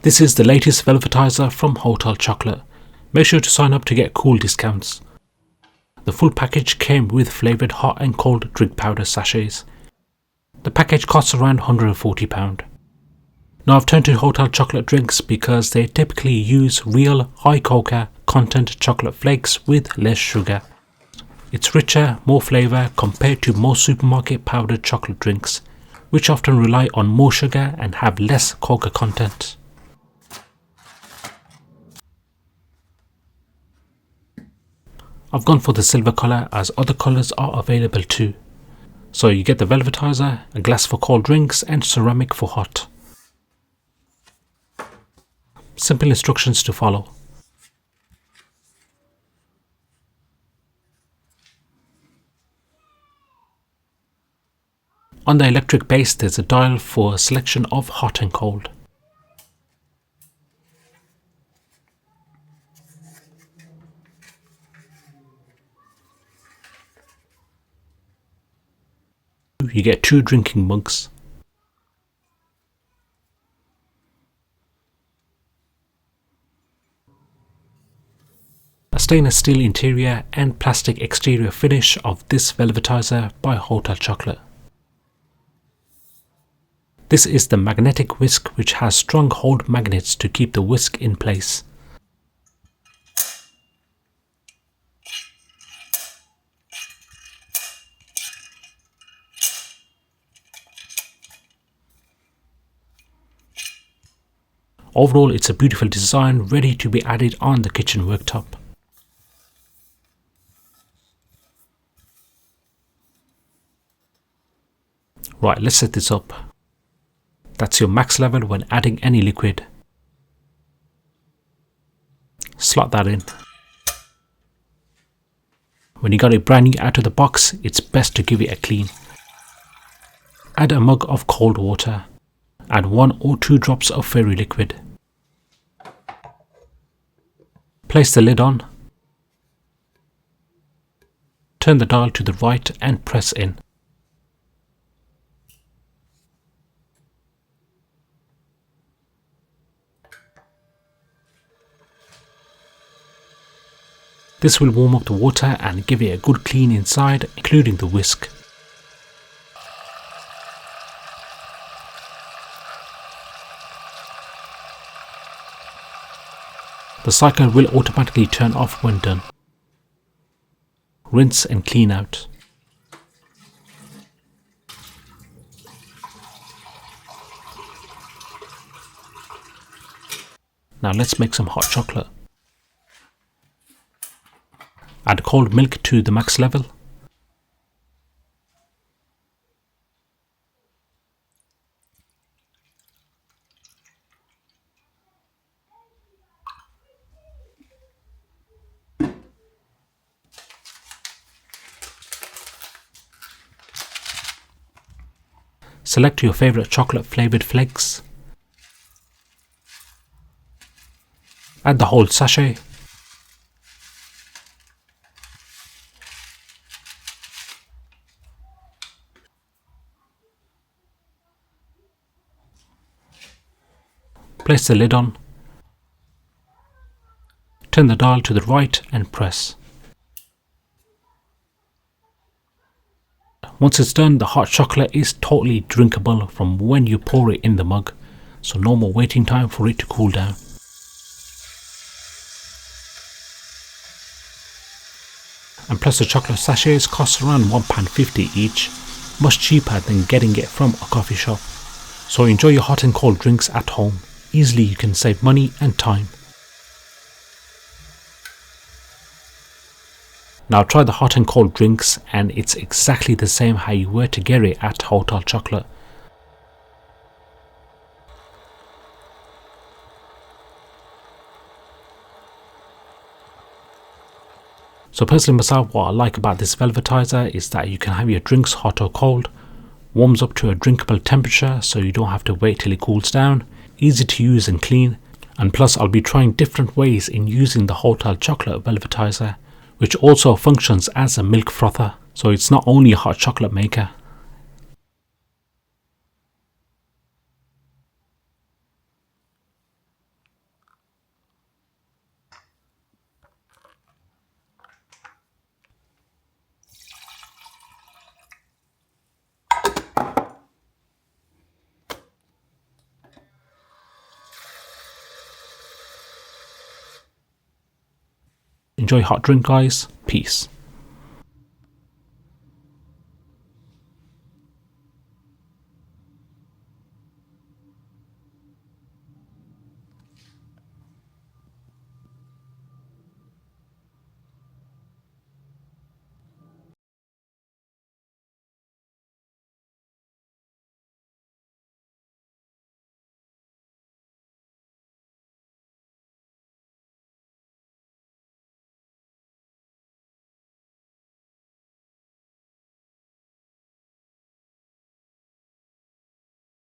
This is the latest velvetizer from Hotel Chocolate. Make sure to sign up to get cool discounts. The full package came with flavoured hot and cold drink powder sachets. The package costs around £140. Now I've turned to Hotel Chocolate drinks because they typically use real high cocoa content chocolate flakes with less sugar. It's richer, more flavour compared to most supermarket powdered chocolate drinks, which often rely on more sugar and have less cocoa content. I've gone for the silver colour as other colours are available too. So you get the velvetizer, a glass for cold drinks and ceramic for hot. Simple instructions to follow. On the electric base there's a dial for a selection of hot and cold. You get 2 drinking mugs. A stainless steel interior and plastic exterior finish of this velvetizer by Hotel Chocolate. This is the magnetic whisk, which has strong hold magnets to keep the whisk in place. Overall, it's a beautiful design ready to be added on the kitchen worktop. Right, let's set this up. That's your max level when adding any liquid. Slot that in. When you got it brand new out of the box, it's best to give it a clean. Add a mug of cold water. Add 1 or 2 drops of fairy liquid. Place the lid on. Turn the dial to the right and press in. This will warm up the water and give it a good clean inside, including the whisk. The cycle will automatically turn off when done. Rinse and clean out. Now let's make some hot chocolate. Add cold milk to the max level. Select your favorite chocolate flavored flakes. Add the whole sachet. Place the lid on. Turn the dial to the right and press. Once it's done, the hot chocolate is totally drinkable from when you pour it in the mug, so no more waiting time for it to cool down. And plus the chocolate sachets cost around £1.50 each, much cheaper than getting it from a coffee shop. So enjoy your hot and cold drinks at home. Easily you can save money and time. Now try the hot and cold drinks and it's exactly the same how you were to get it at Hotel Chocolate. So personally myself, what I like about this velvetizer is that you can have your drinks hot or cold, warms up to a drinkable temperature so you don't have to wait till it cools down, easy to use and clean, and plus I'll be trying different ways in using the Hotel Chocolate velvetizer, which also functions as a milk frother, so it's not only a hot chocolate maker. enjoy hot drink, guys. Peace.